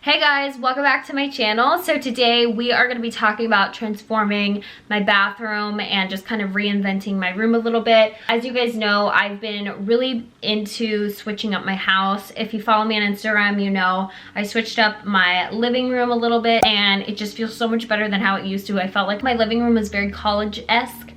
Hey guys, welcome back to my channel. So today we are going to be talking about transforming my bathroom and just kind of reinventing my room a little bit. As you guys know, I've been really into switching up my house. If you follow me on Instagram, you know I switched up my living room a little bit and it just feels so much better than how it used to. I felt like my living room was very college-esque.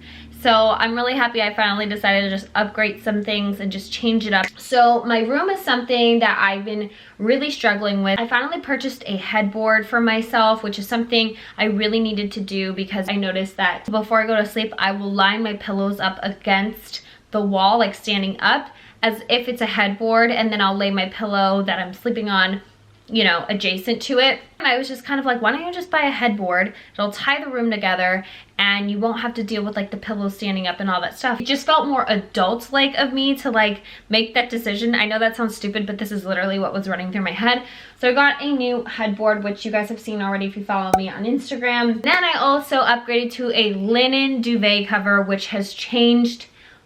So I'm really happy I finally decided to just upgrade some things and just change it up. So my room is something that I've been really struggling with. I finally purchased a headboard for myself, which is something I really needed to do because I noticed that before I go to sleep, I will line my pillows up against the wall, like standing up, as if it's a headboard, and then I'll lay my pillow that I'm sleeping on, you know, adjacent to it. And I was just kind of like, why don't you just buy a headboard? It'll tie the room together and you won't have to deal with like the pillows standing up and all that stuff. It just felt more adult-like of me to like make that decision. I know that sounds stupid, but this is literally what was running through my head. So I got a new headboard, which you guys have seen already if you follow me on Instagram. Then I also upgraded to a linen duvet cover, which has changed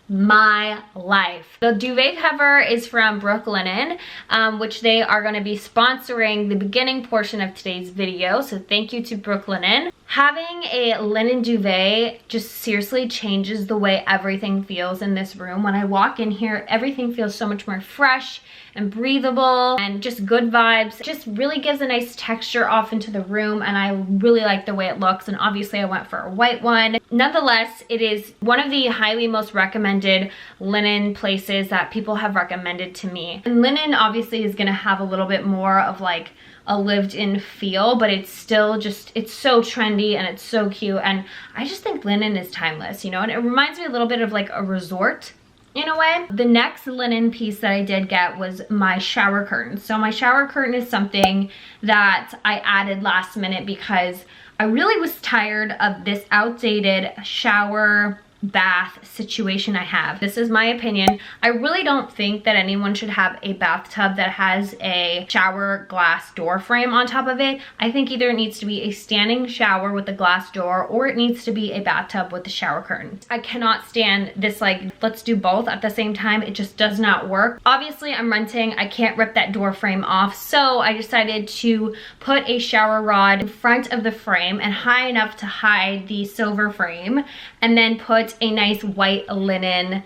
my life. The duvet cover is from Brooklinen, which they are going to be sponsoring the beginning portion of today's video, so thank you to Brooklinen. Having a linen duvet just seriously changes the way everything feels in this room. When I walk in here, everything feels so much more fresh and breathable and just good vibes. It just really gives a nice texture off into the room, and I really like the way it looks, and obviously I went for a white one. Nonetheless, it is one of the highly most recommended linen places that people have recommended to me. And linen obviously is gonna have a little bit more of like a lived-in feel, but it's still just, it's so trendy and it's so cute, and I just think linen is timeless, you know, and it reminds me a little bit of like a resort in a way. The next linen piece that I did get was my shower curtain. So my shower curtain is something that I added last minute because I really was tired of this outdated shower bath situation I have. This is my opinion. I really don't think that anyone should have a bathtub that has a shower glass door frame on top of it. I think either it needs to be a standing shower with a glass door or it needs to be a bathtub with a shower curtain. I cannot stand this like, let's do both at the same time. It just does not work. Obviously I'm renting, I can't rip that door frame off, so I decided to put a shower rod in front of the frame and high enough to hide the silver frame, and then put a nice white linen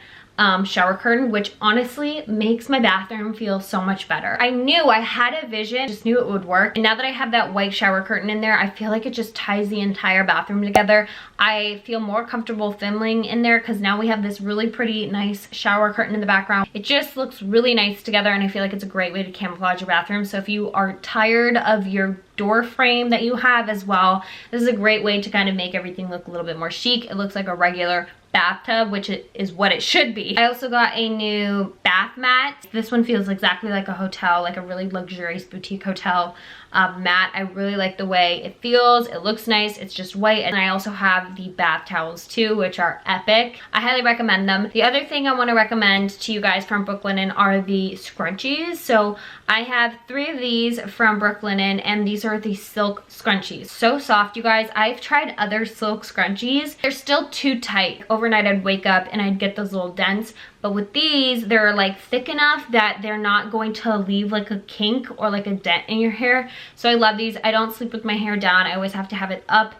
shower curtain, which honestly makes my bathroom feel so much better. I knew I had a vision, just knew it would work, and now that I have that white shower curtain in there, I feel like it just ties the entire bathroom together. I feel more comfortable filming in there because now we have this really pretty nice shower curtain in the background. It just looks really nice together, and I feel like it's a great way to camouflage your bathroom. So if you are tired of your door frame that you have as well, this is a great way to kind of make everything look a little bit more chic. It looks like a regular bathtub, which is what it should be. I also got a new bath mat. This one feels exactly like a hotel, like a really luxurious boutique hotel mat. I really like the way it feels. It looks nice. It's just white. And I also have the bath towels too, which are epic. I highly recommend them. The other thing I want to recommend to you guys from Brooklinen are the scrunchies. So I have 3 of these from Brooklinen, and these are the silk scrunchies. So soft, you guys. I've tried other silk scrunchies. They're still too tight. Overnight I'd wake up and I'd get those little dents, but with these they're like thick enough that they're not going to leave like a kink or like a dent in your hair. So I love these. I don't sleep with my hair down. I always have to have it up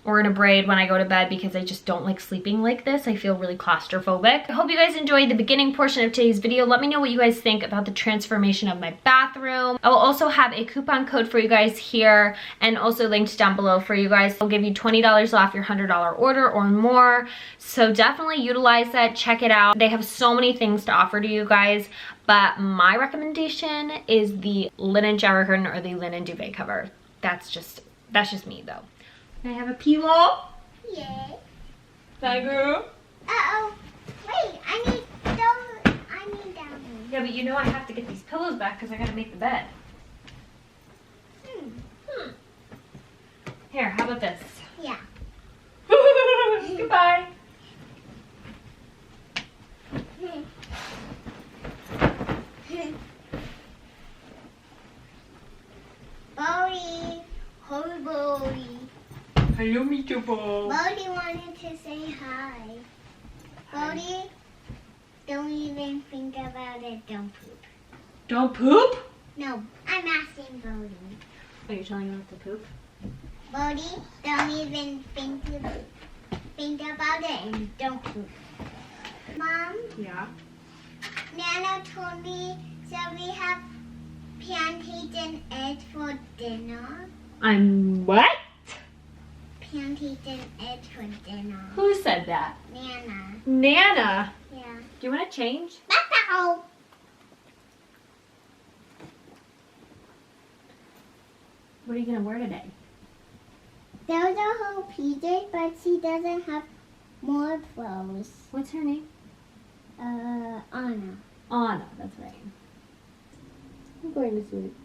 or in a braid when I go to bed because I just don't like sleeping like this. I feel really claustrophobic. I hope you guys enjoyed the beginning portion of today's video. Let me know what you guys think about the transformation of my bathroom. I will also have a coupon code for you guys here and also linked down below for you guys. I'll give you $20 off your $100 order or more. So definitely utilize that. Check it out. They have so many things to offer to you guys, but my recommendation is the linen shower curtain or the linen duvet cover. That's just me though. Can I have a pillow? Yeah. Tiger? Uh-oh. Wait, I need down here. Yeah, but you know I have to get these pillows back because I gotta make the bed. Here, how about this? Yeah. Goodbye. Bodie. Holy Bodie. Hello, Mr. Ball. Bodie wanted to say hi. Bodie, don't even think about it. Don't poop. Don't poop? No, I'm asking Bodie. Are you telling her not to poop? Bodhi, don't even think about it and don't poop. Mom, Yeah. Nana told me so we have pancakes and eggs for dinner. I'm what? Pancakes and eggs for dinner. Who said that? Nana. Nana. Yeah. Do you want to change? Wow. What are you going to wear today? Those are her PJs, but she doesn't have more clothes. What's her name? Anna. Anna, that's right. I'm going to sleep.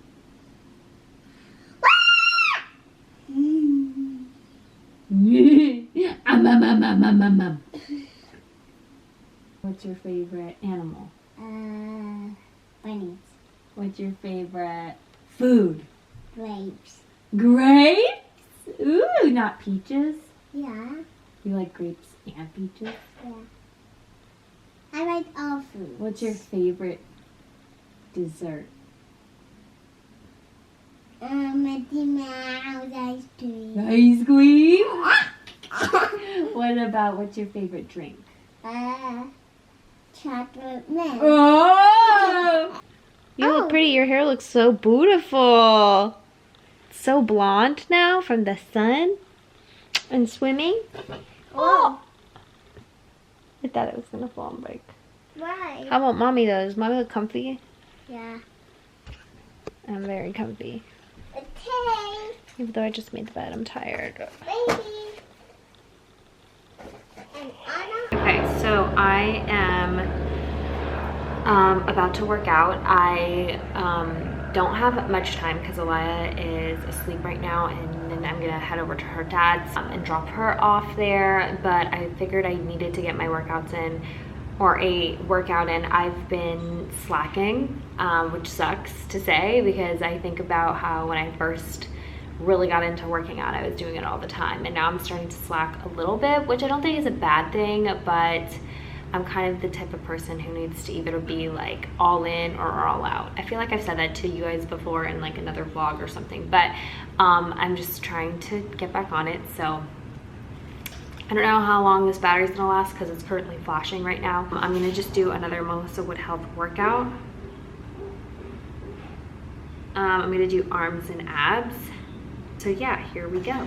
What's your favorite animal? Bunnies. What's your favorite food? Grapes. Grapes? Ooh, not peaches. Yeah. You like grapes and peaches? Yeah. I like all fruits. What's your favorite dessert? Mickey Mouse ice cream. Ice cream? What's your favorite drink? Chocolate milk. Oh! You look pretty. Your hair looks so beautiful. So blonde now from the sun and swimming. Oh. I thought it was going to fall and break. Why? How about mommy though? Does mommy look comfy? Yeah. I'm very comfy. Okay. Even though I just made the bed, I'm tired. Baby. And Anna. Okay, so I am about to work out. I don't have much time because Aliyah is asleep right now, and then I'm gonna head over to her dad's and drop her off there. But I figured I needed to get my workouts in, or a workout in. I've been slacking, which sucks to say because I think about how when I first really got into working out, I was doing it all the time, and now I'm starting to slack a little bit, which I don't think is a bad thing, but I'm kind of the type of person who needs to either be like all in or all out. I feel like I've said that to you guys before in like another vlog or something, but I'm just trying to get back on it. So I don't know how long this battery's gonna last because it's currently flashing right now. I'm gonna just do another Melissa Wood Health workout. I'm gonna do arms and abs. So yeah, here we go.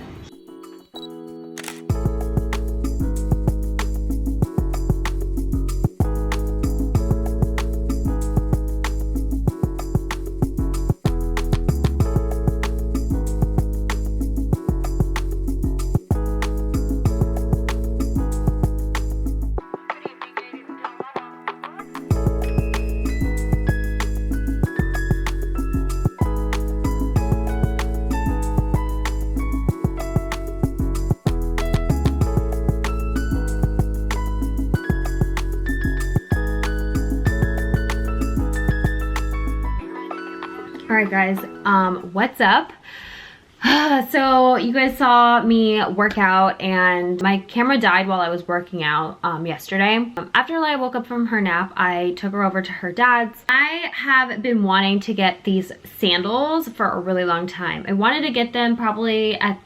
All right, guys, what's up? So you guys saw me work out, and my camera died while I was working out yesterday. After I woke up from her nap, I took her over to her dad's. I have been wanting to get these sandals for a really long time. I wanted to get them probably at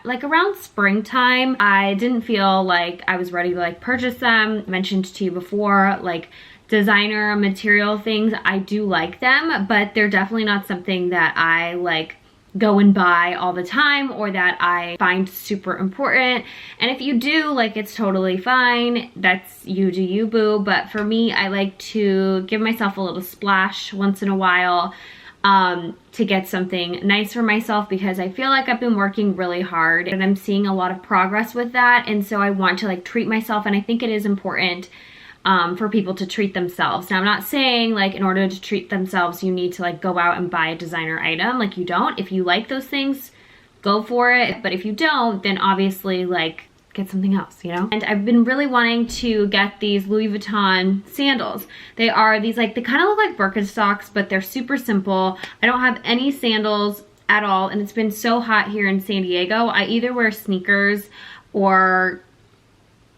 like around springtime. I didn't feel like I was ready to like purchase them. I mentioned to you before, like designer material things, I do like them, but they're definitely not something that I like go and buy all the time or that I find super important. And if you do, like, it's totally fine. That's you do you, boo. But for me, I like to give myself a little splash once in a while to get something nice for myself, because I feel like I've been working really hard and I'm seeing a lot of progress with that. And so I want to like treat myself, and I think it is important for people to treat themselves. Now, I'm not saying like in order to treat themselves, you need to like go out and buy a designer item. Like, you don't. If you like those things, go for it. But if you don't, then obviously like get something else, you know? And I've been really wanting to get these Louis Vuitton sandals. They are these like, they kind of look like Birkenstocks, but they're super simple. I don't have any sandals at all, and it's been so hot here in San Diego. I either wear sneakers or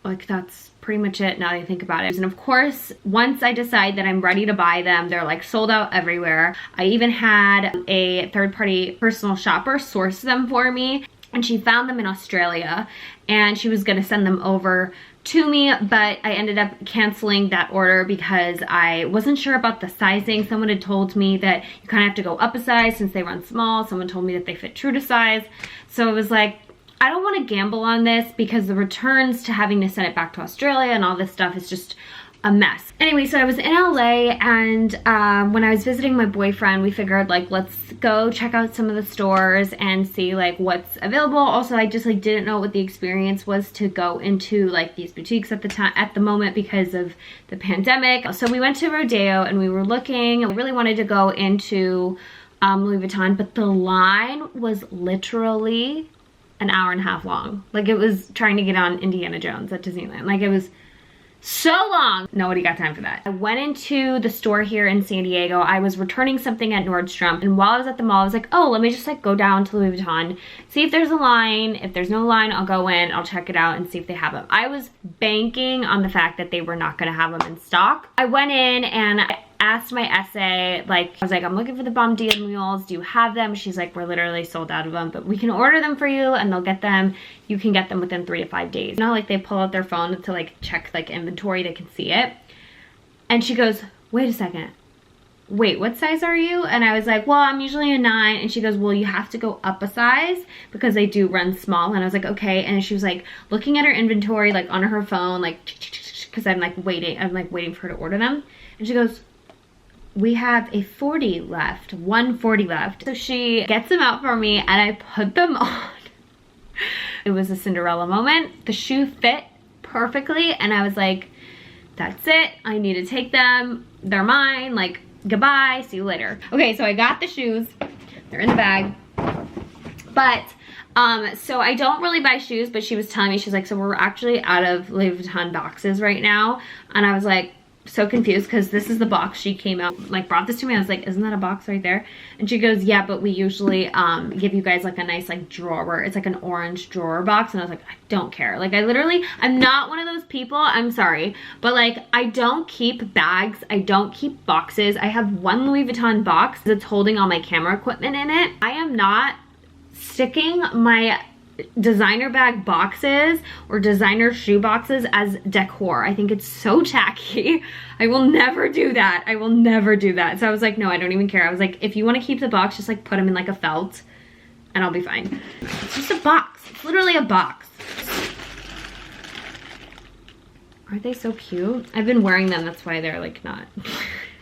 like that's pretty much it now that I think about it. And of course, once I decide that I'm ready to buy them, they're like sold out everywhere. I even had a third-party personal shopper source them for me, and she found them in Australia, and she was gonna send them over to me, but I ended up canceling that order because I wasn't sure about the sizing. Someone had told me that you kind of have to go up a size since they run small. Someone told me that they fit true to size. So it was like, I don't want to gamble on this because the returns to having to send it back to Australia and all this stuff is just a mess. Anyway, so I was in LA, and when I was visiting my boyfriend, we figured like, let's go check out some of the stores and see like what's available. Also, I just like didn't know what the experience was to go into like these boutiques at the moment because of the pandemic. So we went to Rodeo and we were looking. We really wanted to go into Louis Vuitton, but the line was literally an hour and a half long. Like it was trying to get on Indiana Jones at Disneyland. Like it was so long. Nobody got time for that. I went into the store here in San Diego. I was returning something at Nordstrom, and while I was at the mall, I was like, oh, let me just like go down to Louis Vuitton, see if there's a line. If there's no line, I'll go in, I'll check it out and see if they have them. I was banking on the fact that they were not gonna have them in stock. I went in and I asked my essay, like, I was like, I'm looking for the Bom Dia mules. Do you have them? She's like, we're literally sold out of them, but we can order them for you and they'll get them. You can get them within 3 to 5 days. You know, like they pull out their phone to like check like inventory, they can see it. And she goes, wait a second. Wait, what size are you? And I was like, well, I'm usually a 9. And she goes, well, you have to go up a size because they do run small. And I was like, okay. And she was like looking at her inventory, like on her phone, like, because I'm like waiting for her to order them. And she goes, we have a 40 left, 140 left. So she gets them out for me and I put them on. It was a Cinderella moment. The shoe fit perfectly and I was like, that's it. I need to take them. They're mine. Like, goodbye. See you later. Okay, so I got the shoes. They're in the bag. But, so I don't really buy shoes, but she was telling me, she's like, so we're actually out of Louis Vuitton boxes right now. And I was like, so confused because this is the box she came out, like brought this to me. I was like, isn't that a box right there? And she goes, yeah, but we usually give you guys like a nice like drawer. It's like an orange drawer box. And I was like, I don't care. Like I'm not one of those people. I'm sorry. But like, I don't keep bags. I don't keep boxes. I have one Louis Vuitton box that's holding all my camera equipment in it. I am not sticking my designer bag boxes or designer shoe boxes as decor. I think it's so tacky. I will never do that. I will never do that. So I was like, no, I don't even care. I was like, if you want to keep the box, just like put them in like a felt and I'll be fine. It's just a box. It's literally a box. Aren't they so cute? I've been wearing them. That's why they're like not...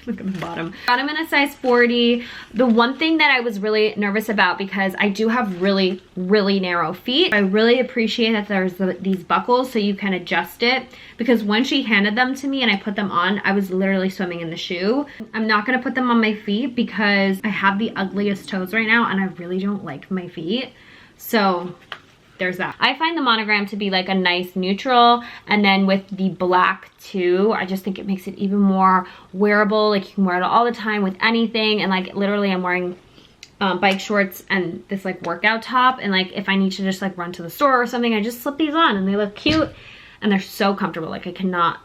Look at the bottom. Got them in a size 40. The one thing that I was really nervous about, because I do have really, really narrow feet, I really appreciate that there's these buckles so you can adjust it, because when she handed them to me and I put them on, I was literally swimming in the shoe. I'm not gonna put them on my feet because I have the ugliest toes right now and I really don't like my feet. So there's that. I find the monogram to be like a nice neutral, and then with the black too, I just think it makes it even more wearable. Like you can wear it all the time with anything, and like literally I'm wearing bike shorts and this like workout top, and like if I need to just like run to the store or something, I just slip these on and they look cute and they're so comfortable. Like I cannot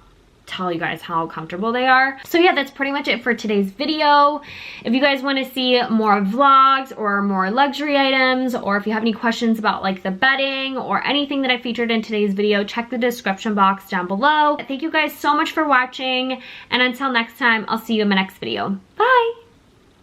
tell you guys how comfortable they are. So yeah, that's pretty much it for today's video. If you guys want to see more vlogs or more luxury items, or if you have any questions about like the bedding or anything that I featured in today's video, check the description box down below. Thank you guys so much for watching, and until next time, I'll see you in my next video. Bye!